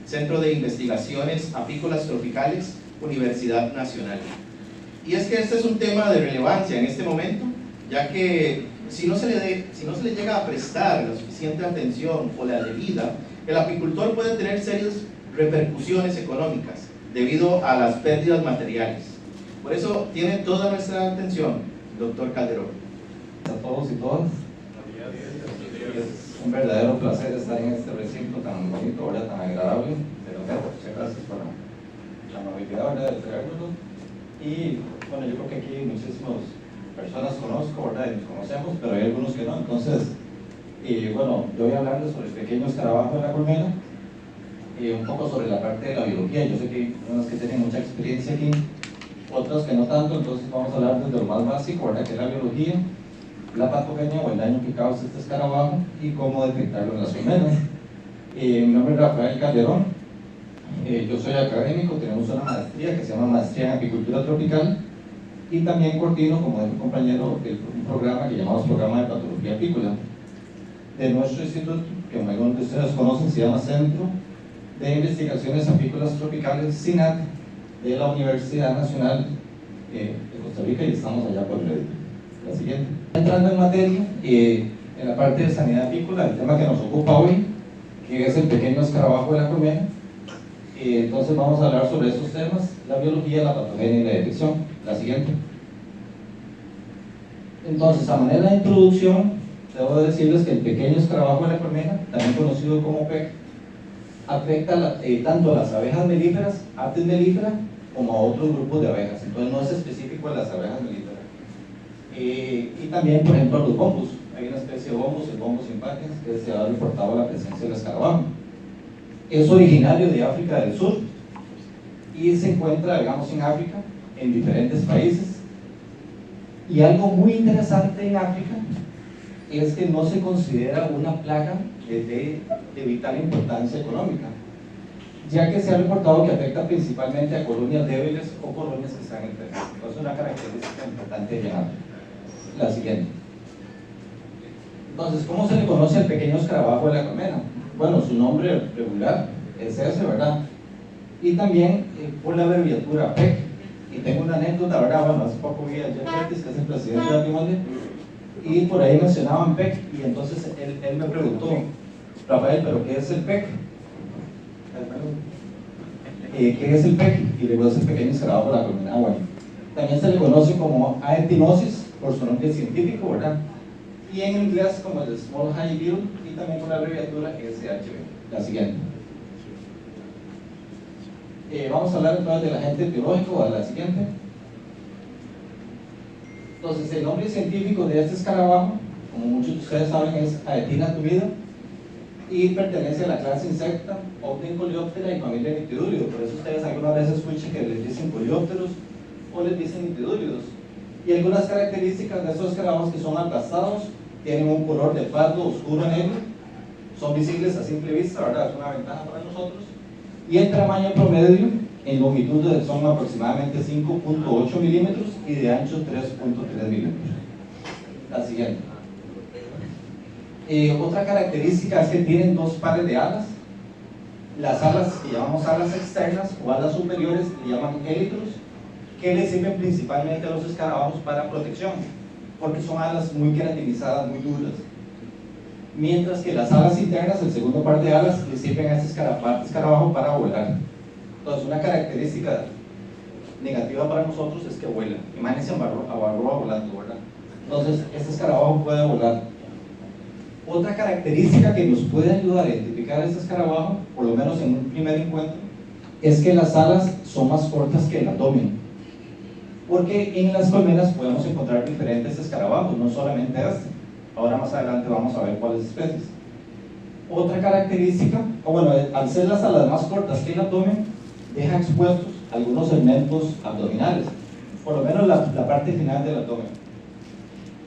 Centro de Investigaciones Apícolas Tropicales, Universidad Nacional. Y es que este es un tema de relevancia en este momento, ya que si no se le llega a prestar la suficiente atención o la debida, el apicultor puede tener serias repercusiones económicas debido a las pérdidas materiales. Por eso tiene toda nuestra atención, doctor Calderón. A todos y todas. Es un verdadero placer estar en este recinto tan bonito, ahora tan agradable. Muchas gracias por la amabilidad de traerlo. Y bueno, yo creo que aquí muchísimas personas conozco, ¿verdad? Y nos conocemos, pero hay algunos que no. Entonces, bueno, yo voy a hablarles sobre el pequeño escarabajo de la colmena, un poco sobre la parte de la biología. Yo sé que hay unas que tienen mucha experiencia aquí, otras que no tanto, entonces vamos a hablar desde lo más básico, ¿verdad? Que es la biología, la patogenia o el daño que causa este escarabajo y cómo detectarlo en las colmenas. Mi nombre es Rafael Calderón, yo soy académico, tenemos una maestría que se llama Maestría en Apicultura Tropical y también coordino, como de mi compañero, un programa que llamamos Programa de Patología Apícola de nuestro instituto, que algunos de ustedes conocen, se llama Centro de Investigaciones Apícolas Tropicales, CINAT, de la Universidad Nacional de Costa Rica, y estamos allá por la siguiente. Entrando en materia, en la parte de sanidad apícola, el tema que nos ocupa hoy, que es el pequeño escarabajo de la colmena. Entonces vamos a hablar sobre estos temas: la biología, la patogenia y la detección. La siguiente. Entonces, a manera de introducción, debo decirles que el pequeño escarabajo de la colmena, también conocido como PEC, afecta tanto a las abejas melíferas, Apis mellifera, como a otros grupos de abejas. Entonces no es específico de las abejas melíferas. Y también, por ejemplo, a los bombos. Hay una especie de bombos, el bombos impatiens, que se ha reportado la presencia del escarabajo. Es originario de África del Sur y se encuentra, digamos, en África, en diferentes países. Y algo muy interesante en África es que no se considera una plaga de vital importancia económica, ya que se ha reportado que afecta principalmente a colonias débiles o colonias que están enfermas. Es una característica importante de África. La siguiente. Entonces, ¿cómo se le conoce al pequeño escarabajo de la colmena? Bueno, su nombre regular es ese, ¿verdad? Y también por la abreviatura PEC. Y tengo una anécdota, ¿verdad? Bueno, hace poco vi a Jeff Curtis, que es el presidente de Apimolde, y por ahí mencionaban PEC, y entonces él me preguntó: Rafael, ¿pero qué es el PEC? ¿Qué es el PEC? Y le digo: es el pequeño escarabajo de la colmena. Bueno, también se le conoce como Aetinosis por su nombre científico, ¿verdad? Y en inglés como el Small High Beetle, y también con la abreviatura SHB. La siguiente. Vamos a hablar entonces del agente biológico. A la siguiente. Entonces, el nombre científico de este escarabajo, como muchos de ustedes saben, es Aetina tumida, y pertenece a la clase insecta, Orden Coleoptera y familia Nitidúlido. Por eso ustedes algunas veces escuchan que les dicen coleópteros o les dicen nitidúlidos. Y algunas características de estos escarabajos que son aplastados, tienen un color de pardo oscuro negro, son visibles a simple vista, ¿verdad? Es una ventaja para nosotros. Y el tamaño promedio en longitud son aproximadamente 5.8 milímetros y de ancho 3.3 milímetros. La siguiente. Otra característica es que tienen dos pares de alas. Las alas que llamamos alas externas o alas superiores le llaman élitros, que les sirven principalmente a los escarabajos para protección, porque son alas muy queratinizadas, muy duras. Mientras que las alas internas, el segundo par de alas, le sirven a este escarabajo para volar. Entonces, una característica negativa para nosotros es que vuela. Imagínense a Barroa volando, ¿verdad? Entonces, este escarabajo puede volar. Otra característica que nos puede ayudar a identificar a este escarabajo, por lo menos en un primer encuentro, es que las alas son más cortas que el abdomen. Porque en las colmenas podemos encontrar diferentes escarabajos, no solamente este. Ahora más adelante vamos a ver cuáles especies. Otra característica, bueno, al ser las alas más cortas que el abdomen, deja expuestos algunos segmentos abdominales, por lo menos la parte final del abdomen.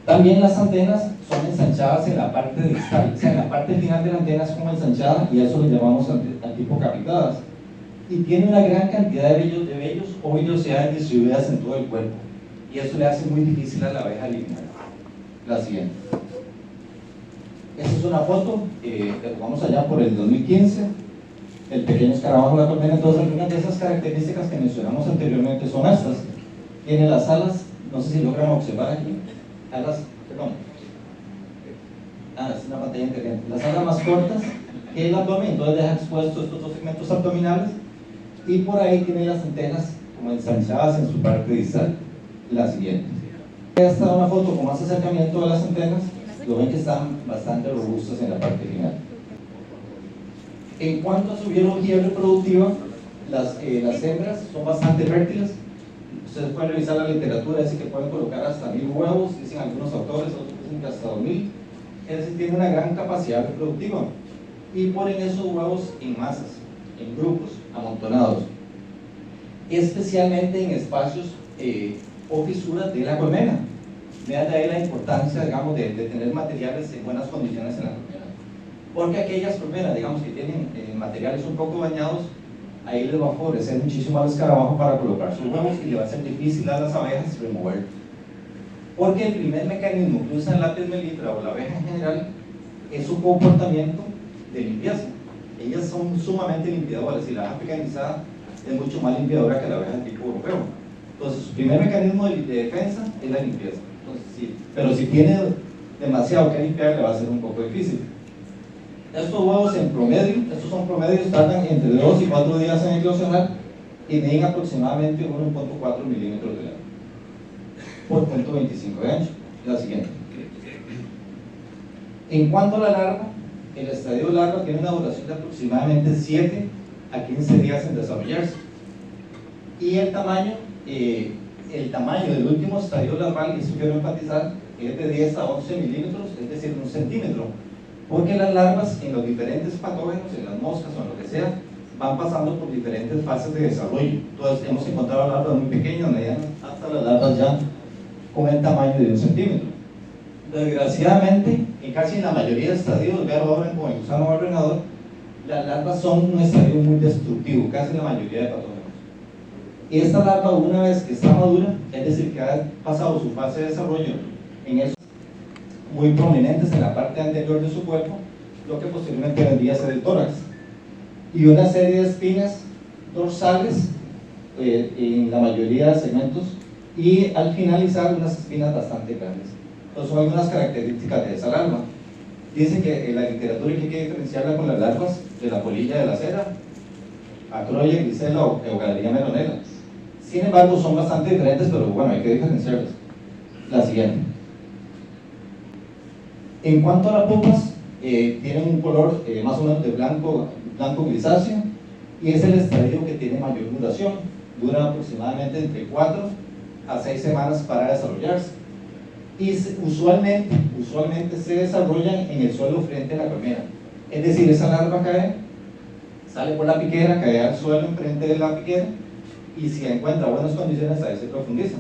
También las antenas son ensanchadas en la parte distal, o sea, en la parte final de la antena es como ensanchada, y a eso le llamamos antipocapitadas. Y tiene una gran cantidad de vellos o vellosidades distribuidas en todo el cuerpo, y eso le hace muy difícil a la abeja eliminar. La siguiente. Esta es una foto que tomamos allá por el 2015. el pequeño escarabajo de la colmena. Entonces, algunas de esas características que mencionamos anteriormente son estas. Tiene las alas, no sé si logran observar aquí, alas, perdón, es una pantalla inteligente, las alas más cortas que el abdomen, entonces deja expuestos estos dos segmentos abdominales, y por ahí tiene las antenas como ensanchadas en su parte distal. La siguiente. Esta es una foto con más acercamiento de las antenas, lo ven que están bastante robustas en la parte final. En cuanto a su biología reproductiva, las hembras son bastante fértiles. Ustedes pueden revisar la literatura, dice que pueden colocar hasta 1000 huevos, dicen algunos autores, otros dicen que hasta 2000. Es decir, tiene una gran capacidad reproductiva y ponen esos huevos en masas, en grupos, amontonados, especialmente en espacios o fisuras de la colmena. Vean de ahí la importancia, digamos, de tener materiales en buenas condiciones en la colmena, porque aquellas colmenas, digamos, que tienen materiales un poco dañados, ahí les va a favorecer muchísimo al escarabajo para colocar sus huevos y le va a ser difícil a las abejas remover. Porque el primer mecanismo que usa el lápiz melitra o la abeja en general es su comportamiento de limpieza. Ellas son sumamente limpiadoras y la abeja pecanizada es mucho más limpiadora que la abeja tipo europeo. Entonces, su primer mecanismo de defensa es la limpieza. Entonces, sí, pero si tiene demasiado que limpiar, le va a ser un poco difícil. Estos huevos en promedio, estos son promedios, tardan entre 2 y 4 días en eclosionar y miden aproximadamente 1.4 milímetros de largo por 0.25 de ancho. La siguiente. En cuanto a la larva, el estadio larva tiene una duración de aproximadamente 7 a 15 días en desarrollarse. Y el tamaño del último estadio larval, y eso quiero enfatizar, es de 10 a 11 milímetros, es decir, 1 centímetro. Porque las larvas en los diferentes patógenos, en las moscas o en lo que sea, van pasando por diferentes fases de desarrollo. Entonces hemos encontrado larvas muy pequeñas, medianas, hasta las larvas ya con el tamaño de 1 centímetro. Desgraciadamente, en casi la mayoría de estadios, vean ahora con el gusano barrenador, las larvas son un estadio muy destructivo, casi la mayoría de patógenos. Y esta larva, una vez que está madura, es decir, que ha pasado su fase de desarrollo en esos muy prominentes en la parte anterior de su cuerpo, lo que posteriormente vendría a ser el tórax, y una serie de espinas dorsales en la mayoría de segmentos, y al finalizar unas espinas bastante grandes. Entonces son algunas características de esa larva. Dice que en la literatura hay que diferenciarla con las larvas de la polilla de la cera, Acroya, Grisela o Galeria melonela. Sin embargo, son bastante diferentes, pero bueno, hay que diferenciarlas. La siguiente. En cuanto a las pupas, tienen un color más o menos de blanco grisáceo, y es el estadio que tiene mayor duración. Dura aproximadamente entre 4 a 6 semanas para desarrollarse. Y usualmente se desarrollan en el suelo frente a la colmena. Es decir, esa larva cae, sale por la piquera, cae al suelo enfrente de la piquera, y si encuentra buenas condiciones, ahí se profundiza.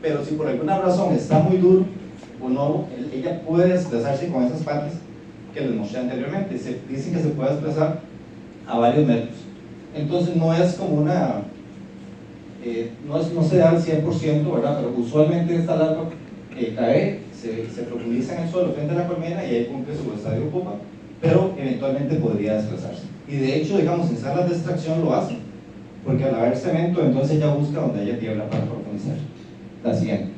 Pero si por alguna razón está muy duro o no, ella puede desplazarse con esas partes que les mostré anteriormente. Dicen que se puede desplazar a varios metros. Entonces no es como una, no se da al 100%, ¿verdad? Pero usualmente esta larva cae, se profundiza en el suelo frente a la colmena y ahí cumple su estadio pupa, pero eventualmente podría desplazarse. Y de hecho, digamos, en salas de extracción lo hacen, porque al haber cemento, entonces ella busca donde haya tierra para profundizar. La siguiente.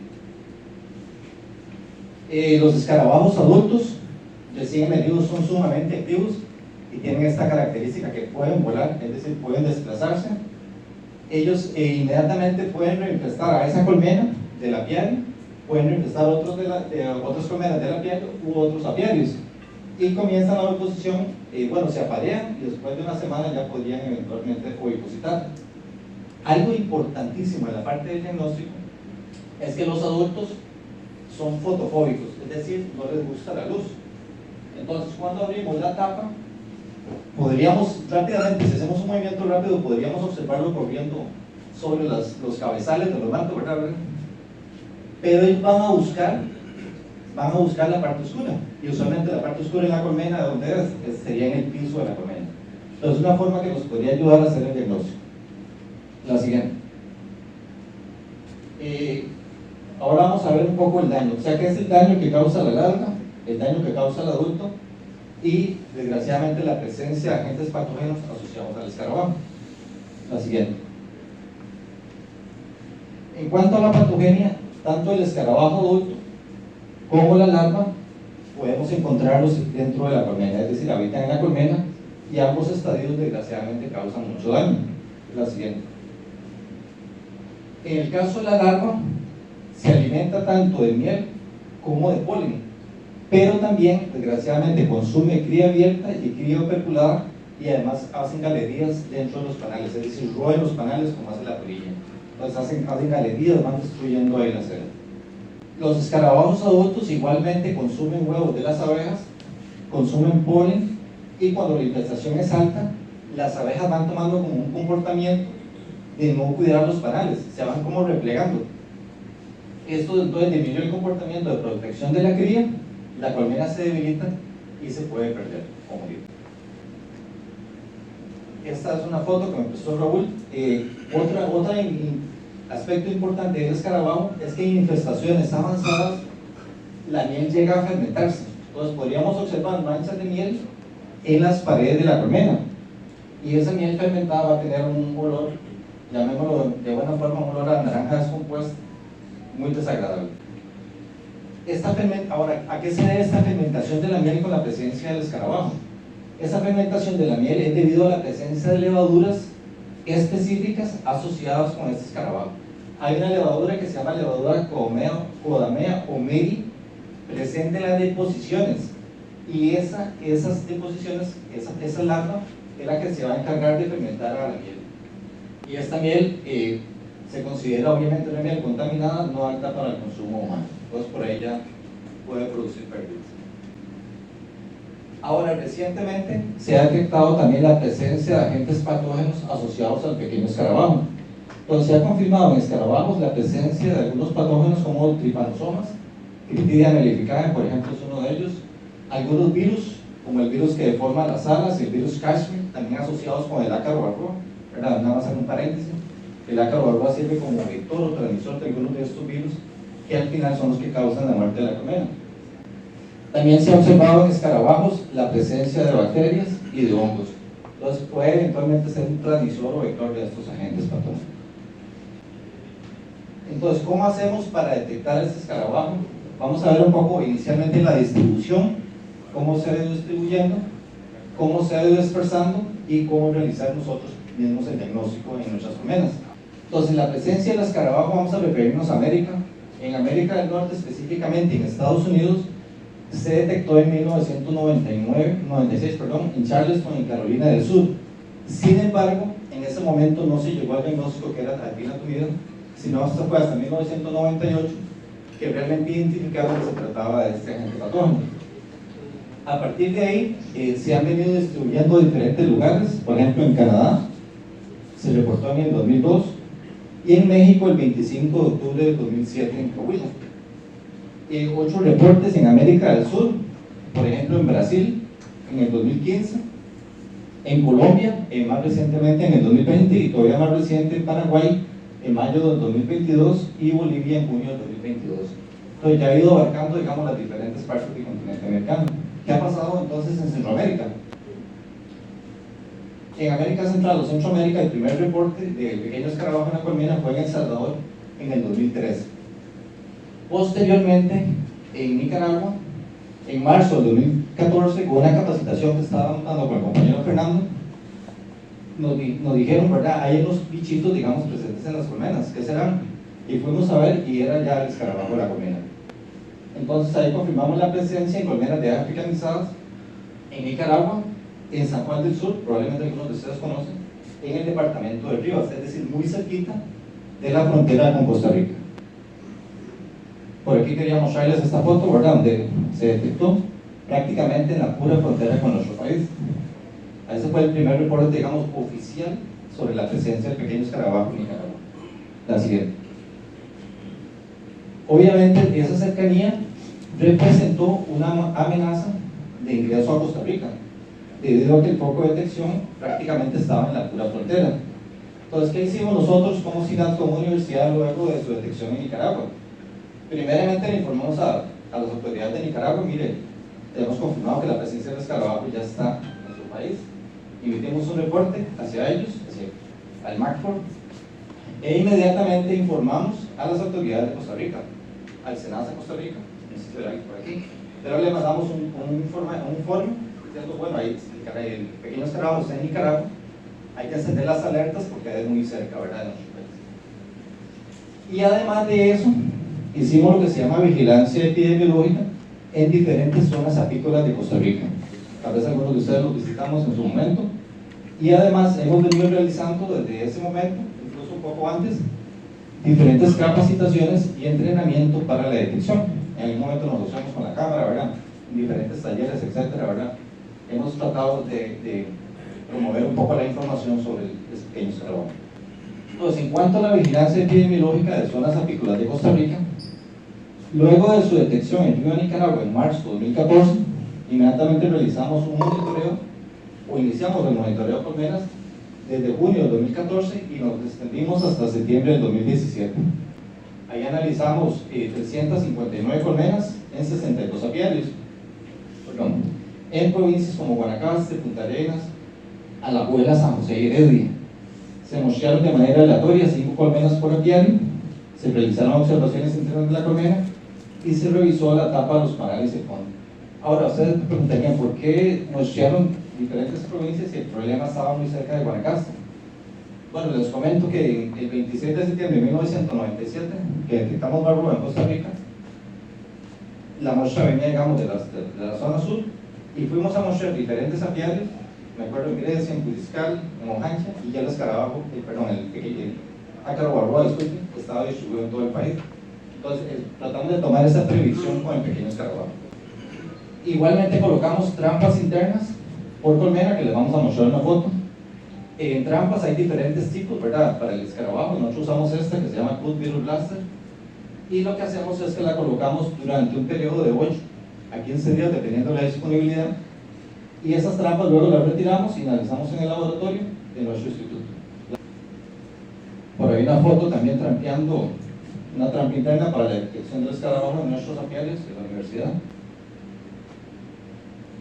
Los escarabajos adultos recién medidos son sumamente activos y tienen esta característica que pueden volar, es decir, pueden desplazarse. Ellos inmediatamente pueden reinfestar a esa colmena de la piel, pueden reinfestar otras colmenas de la piel u otros apiarios, y comienzan la oviposición, se aparean y después de una semana ya podrían eventualmente ovipositar. Algo importantísimo en la parte del diagnóstico es que los adultos son fotofóbicos, es decir, no les gusta la luz. Entonces, cuando abrimos la tapa, podríamos rápidamente, si hacemos un movimiento rápido, podríamos observarlo corriendo sobre los cabezales de los mantos, ¿verdad? Pero ellos van a buscar la parte oscura, y usualmente la parte oscura en la colmena, donde sería en el piso de la colmena. Entonces, una forma que nos podría ayudar a hacer el diagnóstico. La siguiente. Ahora vamos a ver un poco el daño, o sea, ¿qué es el daño que causa la larva, el daño que causa el adulto y desgraciadamente la presencia de agentes patógenos asociados al escarabajo. La siguiente. En cuanto a la patogenia, tanto el escarabajo adulto como la larva podemos encontrarlos dentro de la colmena, es decir, habitan en la colmena y ambos estadios desgraciadamente causan mucho daño. La siguiente. En el caso de la larva, se alimenta tanto de miel como de polen, pero también desgraciadamente consume cría abierta y cría operculada, y además hacen galerías dentro de los panales, es decir, roen los panales como hace la polilla. Entonces hacen galerías, van destruyendo ahí la seda. Los escarabajos adultos igualmente consumen huevos de las abejas, consumen polen, y cuando la infestación es alta, las abejas van tomando como un comportamiento de no cuidar los panales, se van como replegando. Esto entonces disminuye el comportamiento de protección de la cría, la colmena se debilita y se puede perder o morir. Esta es una foto que me prestó Raúl. Otro aspecto importante del escarabajo es que en infestaciones avanzadas la miel llega a fermentarse. Entonces podríamos observar manchas de miel en las paredes de la colmena, y esa miel fermentada va a tener un olor, llamémoslo de buena forma, un olor a naranja descompuesta muy desagradable. Ahora, ¿a qué se debe esta fermentación de la miel con la presencia del escarabajo? Esa fermentación de la miel es debido a la presencia de levaduras específicas asociadas con este escarabajo. Hay una levadura que se llama levadura Codamea o Meri, presente en las deposiciones, y esas deposiciones, esa larva es la que se va a encargar de fermentar a la miel. Y esta miel se considera obviamente una miel contaminada, no apta para el consumo humano. Entonces por ahí ya puede producir pérdidas. Ahora, recientemente se ha detectado también la presencia de agentes patógenos asociados al pequeño escarabajo. Entonces se ha confirmado en escarabajos la presencia de algunos patógenos como tripanosomas, Cryptidia mellificae, por ejemplo, es uno de ellos. Algunos virus, como el virus que deforma las alas, el virus Kashmir, también asociados con el ácaro barroa. Nada más en un paréntesis, el ácaro barroa sirve como vector o transmisor de algunos de estos virus, que al final son los que causan la muerte de la colmena. También se ha observado en escarabajos la presencia de bacterias y de hongos. Entonces puede eventualmente ser un transmisor o vector de estos agentes patógenos. Entonces, ¿cómo hacemos para detectar este escarabajo? Vamos a ver un poco inicialmente la distribución, cómo se ha ido distribuyendo, cómo se ha ido dispersando y cómo realizar nosotros mismos el diagnóstico en nuestras colmenas. Entonces, la presencia del escarabajo, vamos a referirnos a América. En América del Norte, específicamente en Estados Unidos, se detectó en 1996, en Charleston, en Carolina del Sur. Sin embargo, en ese momento no se llegó al diagnóstico que era Trypina tumida, sino hasta fue hasta 1998 que realmente identificaron que se trataba de este agente patógeno. A partir de ahí se han venido distribuyendo en diferentes lugares. Por ejemplo, en Canadá se reportó en el 2002 y en México el 25 de octubre de 2007 en Coahuila. 8 reportes en América del Sur, por ejemplo en Brasil en el 2015, en Colombia más recientemente en el 2020, y todavía más reciente en Paraguay en mayo del 2022 y Bolivia en junio del 2022. Entonces ya ha ido abarcando, digamos, las diferentes partes del continente americano. ¿Qué ha pasado entonces en Centroamérica? En América Central o Centroamérica, el primer reporte del pequeño escarabajo en la colmena fue en El Salvador en el 2013. Posteriormente, en Nicaragua, en marzo del 2014, con una capacitación que estábamos dando con el compañero Fernando, nos dijeron, ¿verdad? Hay unos bichitos, digamos, presentes en las colmenas, ¿qué serán? Y fuimos a ver y era ya el escarabajo de la colmena. Entonces ahí confirmamos la presencia en colmenas de africanizadas en Nicaragua, en San Juan del Sur, probablemente algunos de ustedes conocen, en el departamento de Rivas, es decir, muy cerquita de la frontera con Costa Rica. Por aquí quería mostrarles esta foto, ¿verdad? Donde se detectó prácticamente en la pura frontera con nuestro país. Ese fue el primer reporte, digamos, oficial sobre la presencia del pequeño escarabajo en Nicaragua. La siguiente. Obviamente, esa cercanía representó una amenaza de ingreso a Costa Rica, debido a que el foco de detección prácticamente estaba en la pura frontera. Entonces, ¿qué hicimos nosotros como SINAT, como universidad, luego de su detección en Nicaragua? Primeramente le informamos a las autoridades de Nicaragua, mire, hemos confirmado que la presencia del escarabajo ya está en nuestro país. Emitimos un reporte hacia ellos, al MACFOR, e inmediatamente informamos a las autoridades de Costa Rica, al SENASA Costa Rica, no sé si verán por aquí, pero le mandamos un informe diciendo, bueno, ahí el pequeño escarabajo está en Nicaragua, hay que encender las alertas porque es muy cerca, ¿verdad?, de nuestro país. Y además de eso, hicimos lo que se llama vigilancia epidemiológica en diferentes zonas apícolas de Costa Rica. Tal vez algunos de ustedes los visitamos en su momento. Y además hemos venido realizando desde ese momento, incluso un poco antes, diferentes capacitaciones y entrenamiento para la detección. En algún momento nos usamos con la cámara, ¿verdad?, en diferentes talleres, etcétera, ¿verdad? Hemos tratado de promover un poco la información sobre el pequeño escarabajo. Entonces, en cuanto a la vigilancia epidemiológica de zonas apícolas de Costa Rica, luego de su detección en Río Nicaragua en marzo de 2014, inmediatamente realizamos un monitoreo, o iniciamos el monitoreo de colmenas desde junio de 2014 y nos extendimos hasta septiembre del 2017. Ahí analizamos 359 colmenas en 62 apiarios, en provincias como Guanacaste, Punta Arenas, Alajuela, San José y Heredia. Se mostraron de manera aleatoria 5 colmenas por apiario, se realizaron observaciones internas de la colmena y se revisó la tapa de los panales de fondo. Ahora, ustedes me preguntarían por qué mostraron diferentes provincias y el problema estaba muy cerca de Guanacaste. Bueno, les comento que el 26 de septiembre de 1997, que detectamos barro en Costa Rica, la muestra venía, digamos, de la zona sur, y fuimos a mostrar diferentes apiarios, me acuerdo en Grecia, en Curiscal, en Ojancha, y ya el escarabajo, el ácaro barroa, disculpen, estaba distribuido en todo el país. Entonces, tratamos de tomar esa previsión con el pequeño escarabajo. Igualmente colocamos trampas internas por colmena, que les vamos a mostrar en la foto. En trampas hay diferentes tipos, ¿verdad? Para el escarabajo, nosotros usamos esta que se llama Cut Virus Blaster, y lo que hacemos es que la colocamos durante un periodo de 8 a 15 días, dependiendo de la disponibilidad, y esas trampas luego las retiramos y analizamos en el laboratorio de nuestro instituto. Por ahí una foto también trampeando, una trampa interna para la detección del escarabajo en nuestros apiarios de la universidad.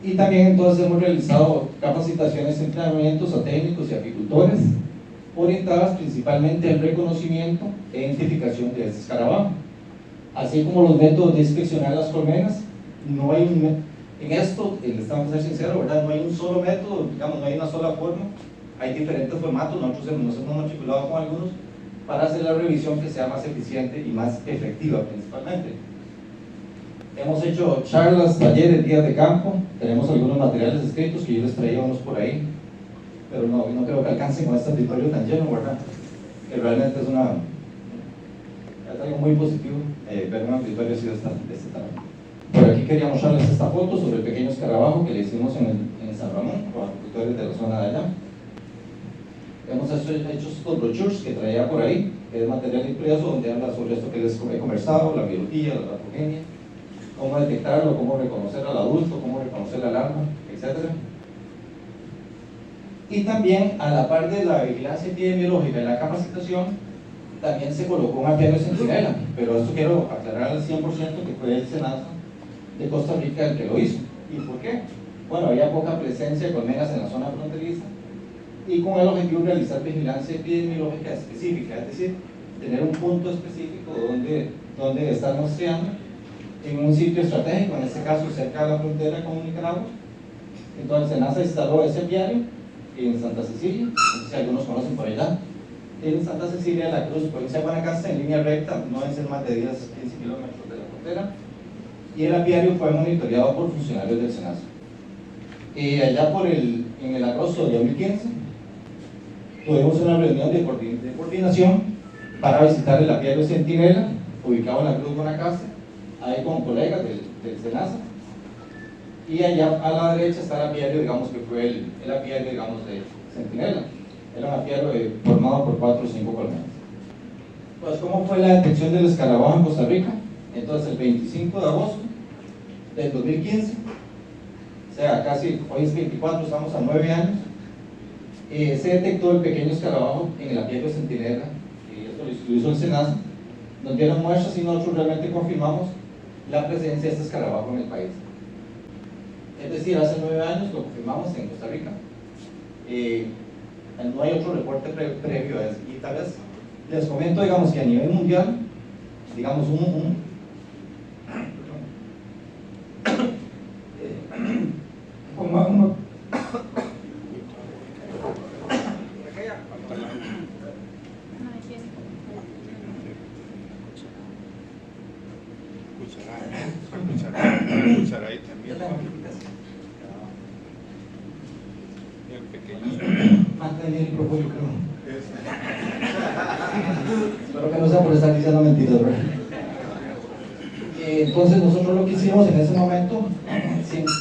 Y también entonces hemos realizado capacitaciones, entrenamientos a técnicos y apicultores, orientadas principalmente al reconocimiento e identificación de este escarabajo, así como los métodos de inspeccionar las colmenas. No hay en esto, les estamos a ser sinceros, ¿verdad?, no hay un solo método, digamos, no hay una sola forma, hay diferentes formatos. Nosotros nos hemos matriculado con algunos para hacer la revisión que sea más eficiente y más efectiva principalmente. Hemos hecho charlas, talleres, días de campo, tenemos algunos materiales escritos que yo les traía unos por ahí, pero no creo que alcancen con este auditorio tan lleno, ¿verdad? Que realmente es algo muy positivo ver un auditorio así de este tamaño. Por aquí quería mostrarles esta foto sobre el pequeño escarabajo que le hicimos en San Ramón, con agricultores de la zona de allá. Hemos hecho estos brochures que traía por ahí, que es material impreso, donde habla sobre esto que les he conversado, la biología, la patogenia, cómo detectarlo, cómo reconocer al adulto, cómo reconocer al arma, etc. Y también, a la par de la vigilancia epidemiológica y la capacitación, también se colocó un apiario centinela, pero esto quiero aclarar al 100% que fue el SENASA de Costa Rica el que lo hizo. ¿Y por qué? Bueno, había poca presencia de colmenas en la zona fronteriza, y con el objetivo de realizar vigilancia epidemiológica específica, es decir, tener un punto específico donde estar muestreando en un sitio estratégico, en este caso cerca de la frontera con Nicaragua. Entonces SENASA instaló ese apiario en Santa Cecilia, no sé si algunos conocen por allá, en Santa Cecilia de la Cruz, provincia de Guanacaste, en línea recta, no deben ser más de 10 a 15 kilómetros de la frontera, y el apiario fue monitoreado por funcionarios del SENASA. Allá en el agosto de 2015 tuvimos una reunión de coordinación para visitar el apiario Centinela, ubicado en la Cruz Guanacaste, ahí con colegas del SENASA, y allá a la derecha está el apiario, digamos que fue el apiario, digamos, de Centinela. Era un apiario formado por 4 o 5 colmenas. Pues, ¿cómo fue la detección del escarabajo en Costa Rica? Entonces, el 25 de agosto del 2015, o sea, casi, hoy es 24, estamos a 9 años, se detectó el pequeño escarabajo en el apiario Centinela, y esto lo hizo el SENASA. Nos dieron muestras y nosotros realmente confirmamos la presencia de este escarabajo en el país. Es decir, hace 9 años lo confirmamos en Costa Rica. No hay otro reporte previo a eso. Y tal vez les comento, digamos, que a nivel mundial, digamos, mantener el propio, creo. Espero que no sea por estar diciendo mentiras, ¿verdad? Entonces nosotros lo que hicimos en ese momento,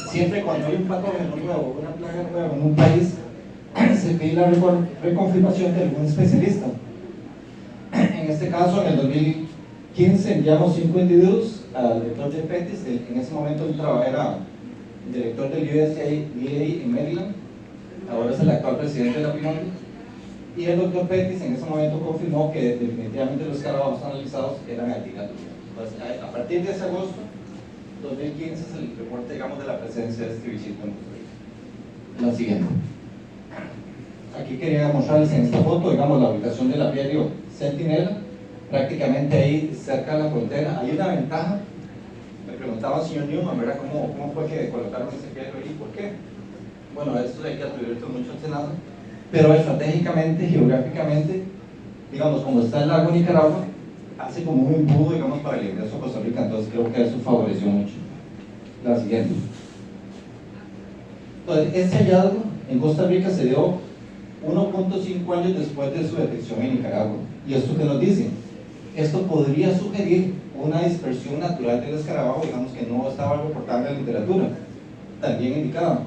siempre cuando hay un patógeno nuevo, una plaga nueva en un país, se pide la reconfirmación de algún especialista. En este caso, en el 2015 enviamos 5 individuos al doctor Jeff Pettis, en ese momento él era director del USDA en Maryland, ahora es el actual presidente de la PNUD, y el doctor Pettis en ese momento confirmó que definitivamente los escarabajos analizados eran alligator. Entonces, a partir de ese agosto 2015 es el reporte, digamos, de la presencia de este bichito en Costa Rica. La siguiente. Aquí quería mostrarles en esta foto, digamos, la ubicación del apiario Centinela, prácticamente ahí cerca de la frontera. Hay una ventaja. Me preguntaba el señor Newman, ¿verdad? ¿Cómo fue que colocaron ese apiario ahí? ¿Por qué? Bueno, esto hay que atribuirlo mucho al Senado, pero estratégicamente, geográficamente, digamos, como está el lago Nicaragua, hace como un embudo, digamos, para el ingreso a Costa Rica, entonces creo que eso favoreció mucho. La siguiente. Entonces, este hallazgo en Costa Rica se dio 1.5 años después de su detección en Nicaragua. ¿Y esto qué nos dice? Esto podría sugerir una dispersión natural del escarabajo, digamos, que no estaba reportada en la literatura, también indicada.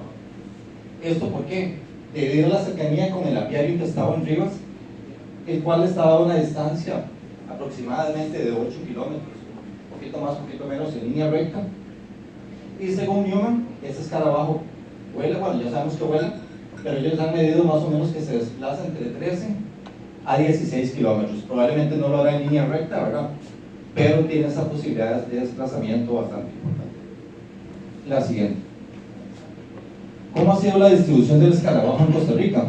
¿Esto por qué? Debido a la cercanía con el apiario que estaba en Rivas, el cual estaba a una distancia aproximadamente de 8 kilómetros, un poquito más, un poquito menos, en línea recta. Y según Newman, ese escarabajo vuela, bueno, ya sabemos que vuela, pero ellos han medido más o menos que se desplaza entre 13 a 16 kilómetros. Probablemente no lo hará en línea recta, ¿verdad? Pero tiene esa posibilidad de desplazamiento bastante importante. La siguiente. ¿Cómo ha sido la distribución del escarabajo en Costa Rica?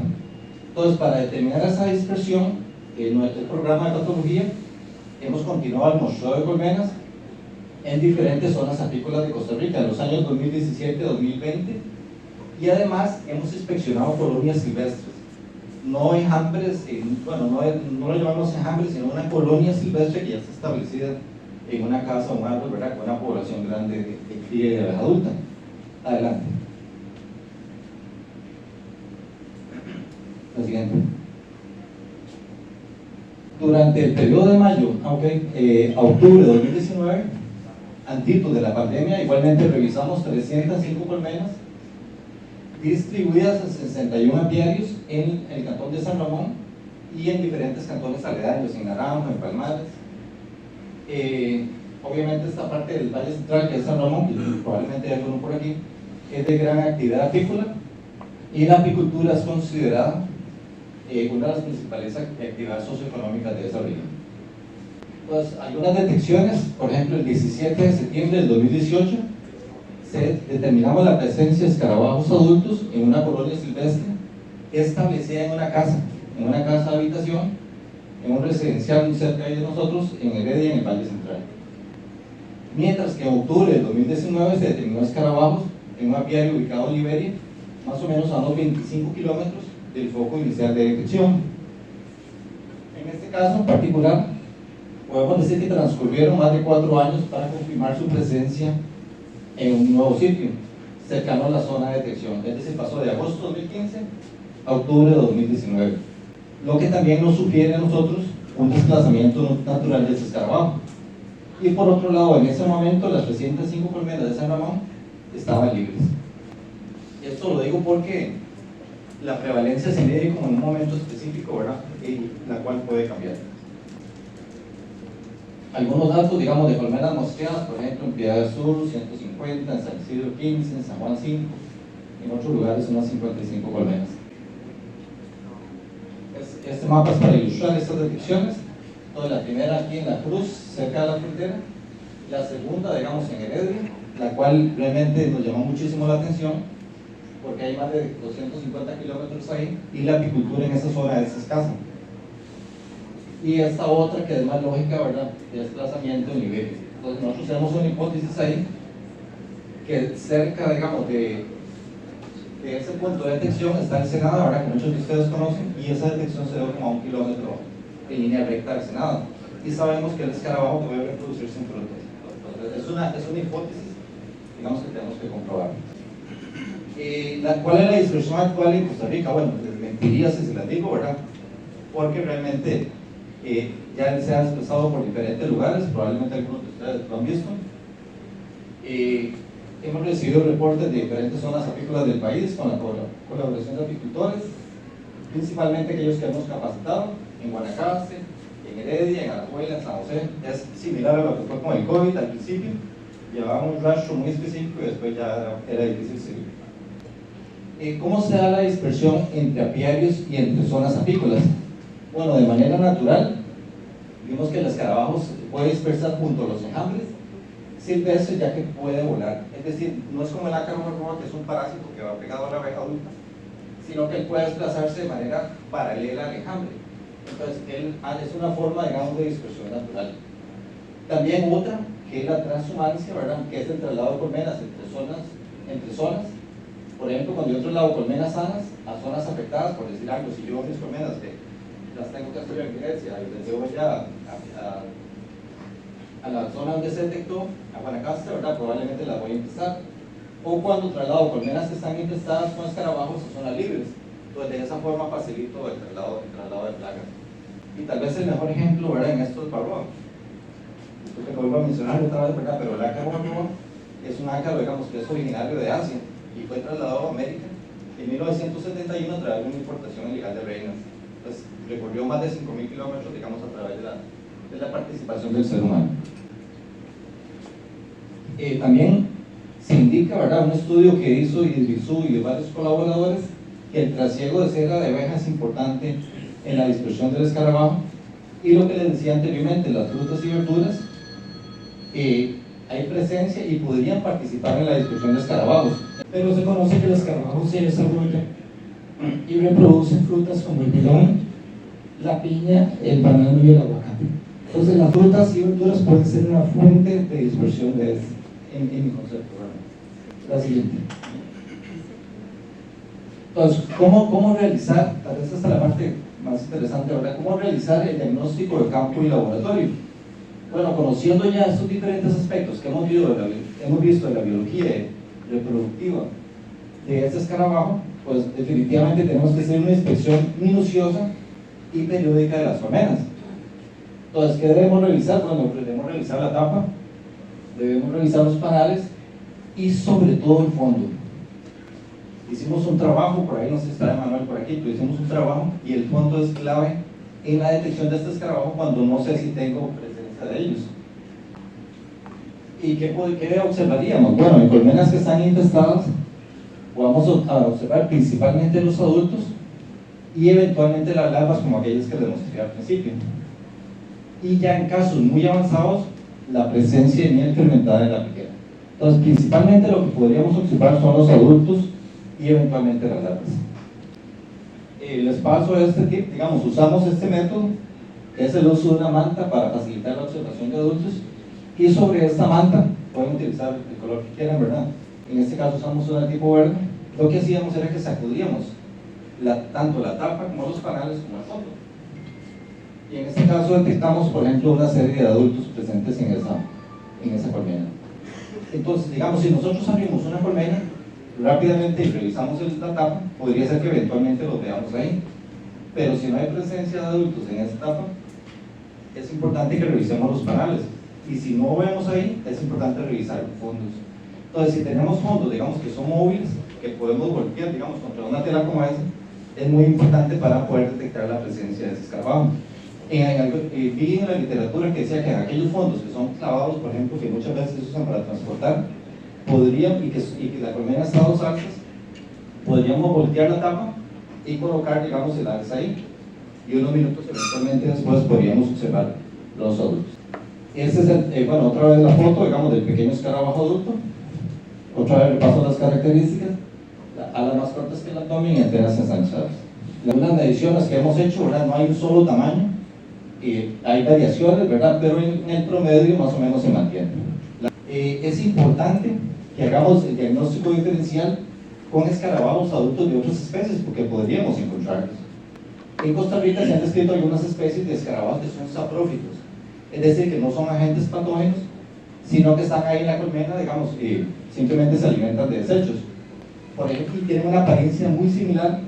Entonces, para determinar esa dispersión, en nuestro programa de patología hemos continuado el mostreo de colmenas en diferentes zonas apícolas de Costa Rica en los años 2017-2020, y además hemos inspeccionado colonias silvestres, no enjambres, bueno, no lo llamamos enjambres, sino una colonia silvestre que ya está establecida en una casa o un árbol, ¿verdad?, con una población grande de cría y de abeja adulta. Adelante. La siguiente. Durante el periodo de mayo a octubre de 2019, antes de la pandemia, igualmente revisamos 305 colmenas distribuidas en 61 apiarios en el cantón de San Ramón y en diferentes cantones aledaños, en Naranjo, en Palmares. Obviamente esta parte del Valle Central, que es San Ramón, y probablemente hay alguno por aquí, es de gran actividad apícola, y la apicultura es considerada una de las principales actividades socioeconómicas de esa región. Pues algunas detecciones, por ejemplo, el 17 de septiembre del 2018 determinamos la presencia de escarabajos adultos en una colonia silvestre establecida en una casa de habitación, en un residencial muy cerca de nosotros, en Heredia, en el Valle Central. Mientras que en octubre del 2019 se determinó escarabajos en un apiario ubicado en Liberia, más o menos a unos 25 kilómetros del foco inicial de detección. En este caso en particular, podemos decir que transcurrieron más de 4 años para confirmar su presencia en un nuevo sitio, cercano a la zona de detección. Es decir, pasó de agosto de 2015 a octubre de 2019. Lo que también nos sugiere a nosotros un desplazamiento natural de ese escarabajo. Y por otro lado, en ese momento, las 305 colmenas de San Ramón estaban libres. Esto lo digo porque la prevalencia se mide como en un momento específico, ¿verdad?, y la cual puede cambiar. Algunos datos, digamos, de colmenas muestreadas, por ejemplo, en Piedad Sur, 150, en San Isidro 15, en San Juan 5, en otros lugares unas 55 colmenas. Este mapa es para ilustrar estas detecciones. Entonces, la primera aquí en La Cruz, cerca de la frontera, la segunda, digamos, en Heredia, la cual realmente nos llamó muchísimo la atención, porque hay más de 250 kilómetros ahí, y la apicultura en esa zona es escasa. Y esta otra que es más lógica, ¿verdad?, de desplazamiento en Liberia. Entonces nosotros tenemos una hipótesis ahí, que cerca, digamos, de ese punto de detección está Ensenada, ¿verdad?, que muchos de ustedes conocen, y esa detección se dio como a 1 kilómetro en línea recta de Ensenada. Y sabemos que el escarabajo puede reproducirse en frutas. Entonces es una hipótesis, digamos, que tenemos que comprobar. ¿Cuál es la dispersión actual en Costa Rica? Bueno, les mentiría si se las digo, ¿verdad?, porque realmente ya se ha desplazado por diferentes lugares, probablemente algunos de ustedes lo han visto. Hemos recibido reportes de diferentes zonas apícolas del país con la colaboración de apicultores, principalmente aquellos que hemos capacitado en Guanacaste, en Heredia, en Alajuela, en San José. Es similar a lo que fue con el COVID al principio, llevábamos un rastro muy específico y después ya era difícil seguir. ¿Cómo se da la dispersión entre apiarios y entre zonas apícolas? Bueno, de manera natural, vimos que el escarabajo se puede dispersar junto a los enjambres silvestres, ya que puede volar. Es decir, no es como el ácaro marrón, que es un parásito que va pegado a la abeja adulta, sino que él puede desplazarse de manera paralela al enjambre. Entonces, es una forma, digamos, de dispersión natural. También otra, que es la transhumancia, ¿verdad?, que es el traslado de colmenas entre zonas. Por ejemplo, cuando yo traslado colmenas sanas a zonas afectadas, por decir algo, si yo mis colmenas que las tengo que hacer en Grecia y les llevo ya a la zona donde se detectó, a Guanacaste, ¿verdad?, probablemente las voy a infestar. O cuando traslado colmenas que están infestadas con escarabajos a zonas libres. Entonces, de esa forma facilito el traslado de plagas. Y tal vez el mejor ejemplo, ¿verdad?, en esto es Barroa. Esto que lo vuelvo a mencionar otra vez, ¿verdad?, pero el ácaro Barroa es un ácaro, digamos, que es originario de Asia y fue trasladado a América en 1971 a través de una importación ilegal de reinas. Entonces, recorrió más de 5.000 kilómetros, digamos, a través de la participación del ser humano. También se indica, ¿verdad?, un estudio que hizo Idrisú y de varios colaboradores, que el trasiego de cera de abeja es importante en la dispersión del escarabajo. Y lo que les decía anteriormente, las frutas y verduras, hay presencia y podrían participar en la dispersión de escarabajos. Pero se conoce que el escarabajo se desarrolla y reproduce frutas como el melón, la piña, el banano y el aguacate. Entonces las frutas y verduras pueden ser una fuente de dispersión de este, en mi concepto. La siguiente. Entonces, ¿cómo realizar? Tal vez esta es la parte más interesante, ¿verdad? ¿Cómo realizar el diagnóstico de campo y laboratorio? Bueno, conociendo ya estos diferentes aspectos que hemos visto de la biología reproductiva de este escarabajo, pues definitivamente tenemos que hacer una inspección minuciosa y periódica de las colmenas. Entonces, ¿qué debemos revisar? Bueno, debemos revisar la tapa, debemos revisar los panales y sobre todo el fondo. Hicimos un trabajo, por ahí no sé si está Emanuel por aquí, pero hicimos un trabajo y el fondo es clave en la detección de este escarabajo cuando no sé si tengo presencia de ellos. ¿Y qué observaríamos? Bueno, en colmenas que están infestadas vamos a observar principalmente los adultos y eventualmente las larvas, como aquellas que les mostré al principio. Y ya en casos muy avanzados, la presencia de miel fermentada en la piquera. Entonces, principalmente lo que podríamos observar son los adultos y eventualmente las larvas. Les paso este tip, digamos, usamos este método, que es el uso de una manta para facilitar la observación de adultos, y sobre esta manta pueden utilizar el color que quieran, ¿verdad? En este caso usamos una tipo verde. Lo que hacíamos era que sacudíamos tanto la tapa como los panales como el fondo. Y en este caso detectamos, por ejemplo, una serie de adultos presentes en esa colmena. Entonces, digamos, si nosotros abrimos una colmena rápidamente y revisamos la tapa, podría ser que eventualmente los veamos ahí. Pero si no hay presencia de adultos en esa tapa, es importante que revisemos los panales. Y si no vemos ahí, es importante revisar los fondos. Entonces, si tenemos fondos, digamos, que son móviles, que podemos golpear, digamos, contra una tela como esa, es muy importante para poder detectar la presencia de ese escarabajo. Vi en la literatura que decía que en aquellos fondos que son clavados, por ejemplo, que muchas veces se usan para transportar, y que la colmena está a 2 alzas, podríamos voltear la tapa y colocar, digamos, el alza ahí, y unos minutos eventualmente después podríamos observar los adultos. Este es bueno, otra vez la foto, digamos, del pequeño escarabajo adulto. Otra vez repaso las características: alas más cortas que el abdomen y antenas ensanchadas. Algunas mediciones que hemos hecho, ¿verdad? No hay un solo tamaño, hay variaciones, ¿verdad? Pero en el promedio más o menos se mantiene. Es importante que hagamos el diagnóstico diferencial con escarabajos adultos de otras especies, porque podríamos encontrarlos. En Costa Rica se han descrito algunas especies de escarabajos que son saprófitos, es decir, que no son agentes patógenos, sino que están ahí en la colmena, digamos, simplemente se alimentan de desechos. Por ejemplo, tienen una apariencia muy similar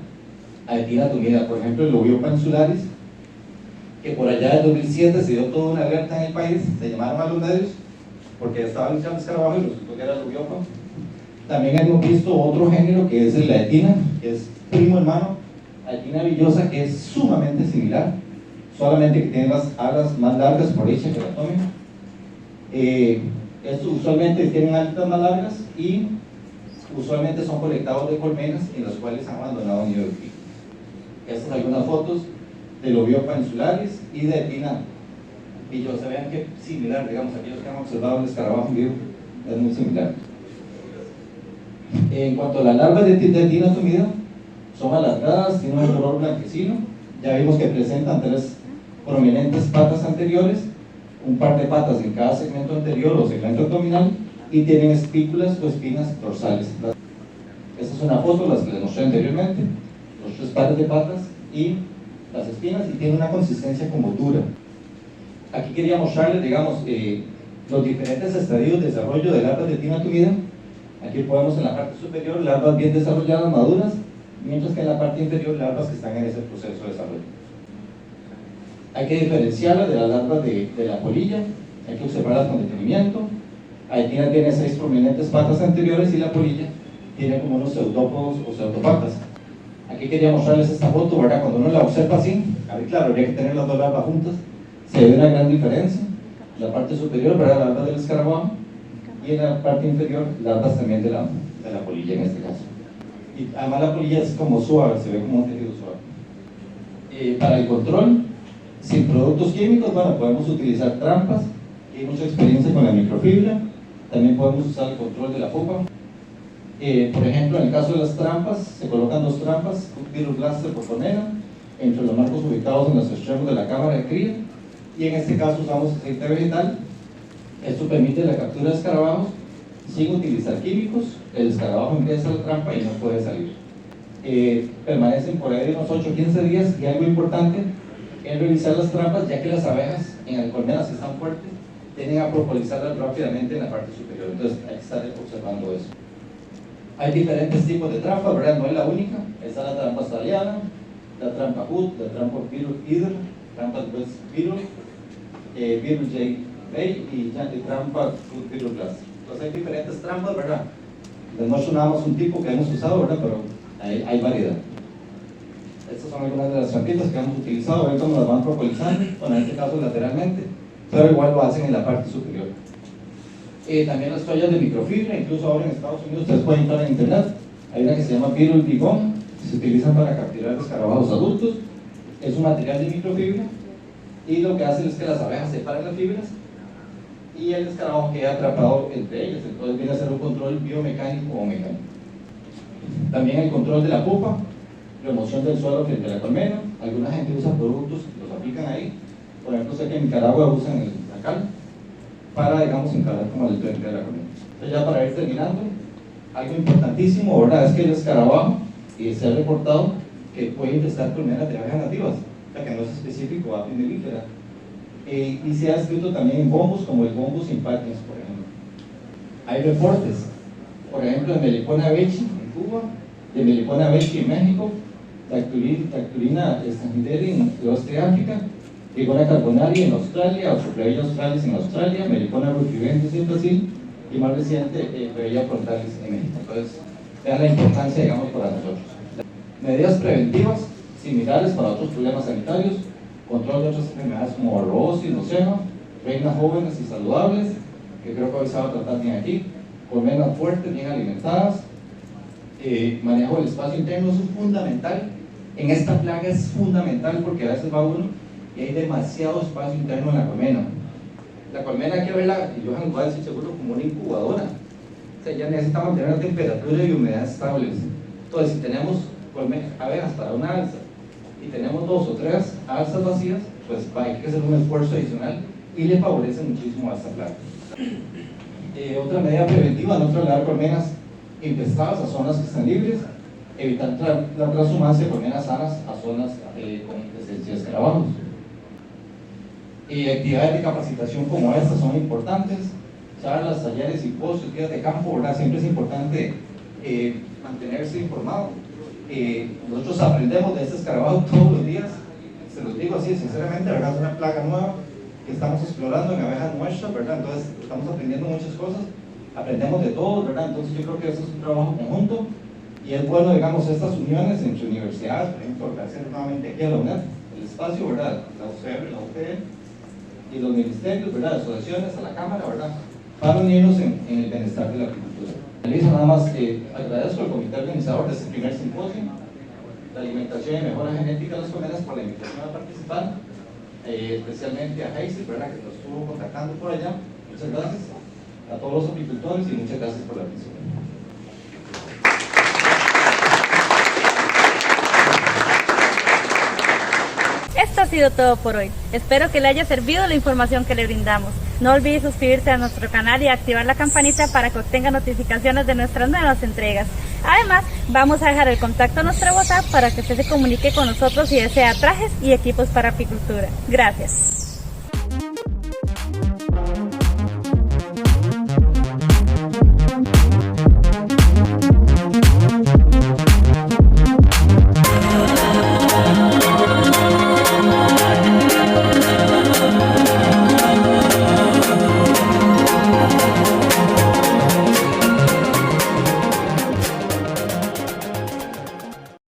a Etina tumida. Por ejemplo, el Lobiopa insularis, que por allá en 2007 se dio toda una alerta en el país, se llamaron a los medios porque estaban buscando escarabajo y resultó que era el Lobiopa. También hemos visto otro género que es la Etina, que es primo hermano a Etina villosa, que es sumamente similar, solamente que tiene las alas más largas por hecha que la abdomen. Estos usualmente tienen alitas más largas y usualmente son colectados de colmenas en las cuales han abandonado nido de cría. Estas son algunas fotos de Lobiopa insularis y de Etina villosa. Vean qué similar, digamos, aquellos que han observado el escarabajo en vivo, es muy similar. En cuanto a las larvas de Etina tumida, son alargadas, tienen un color blanquecino. Ya vimos que presentan 3 prominentes patas anteriores, un par de patas en cada segmento anterior o segmento abdominal, y tienen espículas o espinas dorsales. Esta es una foto, las que les mostré anteriormente, los 3 pares de patas y las espinas, y tiene una consistencia como dura. Aquí quería mostrarles, digamos, los diferentes estadios de desarrollo de larvas de Etina tumida. Aquí podemos en la parte superior larvas bien desarrolladas, maduras, mientras que en la parte inferior larvas que están en ese proceso de desarrollo. Hay que diferenciarlas de las larvas de la polilla, hay que observarlas con detenimiento. Etina tiene 6 prominentes patas anteriores y la polilla tiene como unos pseudópodos o pseudopatas. Aquí quería mostrarles esta foto, ¿verdad? Cuando uno la observa así, a ver, claro, habría que tener las 2 larvas juntas, se ve una gran diferencia. En la parte superior, ¿verdad? Larvas del escarabajo, y en la parte inferior, larvas también de la polilla en este caso. Y además la polilla es como suave, se ve como un tejido suave. Para el control, sin productos químicos, bueno, podemos utilizar trampas, y hay mucha experiencia con la microfibra. También podemos usar el control de la pupa. Por ejemplo, en el caso de las trampas, se colocan 2 trampas, un virus blaster por colmena, entre los marcos ubicados en los extremos de la cámara de cría, y en este caso usamos aceite vegetal. Esto permite la captura de escarabajos sin utilizar químicos. El escarabajo ingresa a la trampa y no puede salir. Permanecen por ahí de unos 8 o 15 días, y algo importante es revisar las trampas, ya que las abejas en las colmenas que están fuertes tienden a propolizarlas rápidamente en la parte superior, entonces hay que estar observando eso. Hay diferentes tipos de trampas, ¿verdad? No es la única. Está la trampa australiana, la trampa Hood, la trampa Beetle Eater, trampa West Beetle, Beetle J. Bay y trampa Hood Beetle Blaster. Entonces hay diferentes trampas, ¿verdad? Les muestro nada más un tipo que hemos usado, ¿verdad? Pero hay variedad. Estas son algunas de las trampitas que hemos utilizado, a ver cómo las van propolizando, bueno, en este caso lateralmente, pero igual lo hacen en la parte superior. También las toallas de microfibra, incluso ahora en Estados Unidos ustedes pueden entrar en internet, hay una que se llama Beetle Bigón, que se utilizan para capturar escarabajos adultos. Es un material de microfibra, y lo que hace es que las abejas separan las fibras y el escarabajo queda atrapado entre ellas, entonces viene a ser un control biomecánico o mecánico. También el control de la pupa, remoción del suelo frente a la colmena. Alguna gente usa productos, los aplican ahí. Por ejemplo, sé que en Nicaragua usan la cal para, digamos, encarar como el frente de la colmena. Entonces, ya para ir terminando, algo importantísimo, ¿verdad? Es que el escarabajo, y se ha reportado que puede infestar colmenas de abejas nativas, o sea que no es específico a Apis mellifera. Y se ha escrito también en bombos, como el bombus impatiens, por ejemplo. Hay reportes, por ejemplo, de Melipona bechi en Cuba, de Melipona bechi en México, Dactylina stangideri en el oeste de África, Trigona carbonari en Australia, Oxoplevilla australis en Australia, Melipona rufibrensis en Brasil, y más reciente, Plevilla frontalis en México. Entonces, vean la importancia, digamos, para nosotros. Medidas preventivas similares para otros problemas sanitarios: control de otras enfermedades como barrobosis, nocema, reinas jóvenes y saludables, que creo que hoy se va a tratar bien aquí, colmenas fuertes, bien alimentadas, manejo del espacio interno. Eso es fundamental. En esta plaga es fundamental porque a veces va uno y hay demasiado espacio interno en la colmena. La colmena hay que verla, y Johan va a decir seguro, como una incubadora. O sea, ya necesita mantener la temperatura y humedad estables. Entonces, si tenemos abejas para una alza y tenemos 2 o 3 alzas vacías, pues hay que hacer un esfuerzo adicional y le favorece muchísimo a esta plaga. Otra medida preventiva, no trasladar colmenas infestadas a zonas que están libres, evitar la transhumancia de colmenas sanas a zonas con presencia de escarabajos. Actividades de capacitación como estas son importantes, charlas, talleres, simposios, días de campo, ¿verdad? Siempre es importante mantenerse informado. Nosotros aprendemos de este escarabajo todos los días, se los digo así sinceramente, ¿verdad? Es una plaga nueva que estamos explorando en abejas nuestras, ¿verdad? Entonces estamos aprendiendo muchas cosas, aprendemos de todo, ¿verdad? Entonces yo creo que eso es un trabajo conjunto y es bueno, digamos, estas uniones entre universidades, por ejemplo, organizar nuevamente aquí a la UNED, el espacio, ¿verdad? La UCR, la UPE y los ministerios, ¿verdad? Asociaciones, a la Cámara, ¿verdad? Para unirnos en el bienestar de la agricultura. Realizo nada más agradezco al comité organizador de este primer simposio, la alimentación y mejora genética de las colmenas, por la invitación a participar, especialmente a Hazel, ¿verdad? Que nos estuvo contactando por allá. Muchas gracias a todos los apicultores y muchas gracias por la atención. Esto ha sido todo por hoy. Espero que le haya servido la información que le brindamos. No olvide suscribirse a nuestro canal y activar la campanita para que obtenga notificaciones de nuestras nuevas entregas. Además, vamos a dejar el contacto a nuestro WhatsApp para que usted se comunique con nosotros si desea trajes y equipos para apicultura. Gracias.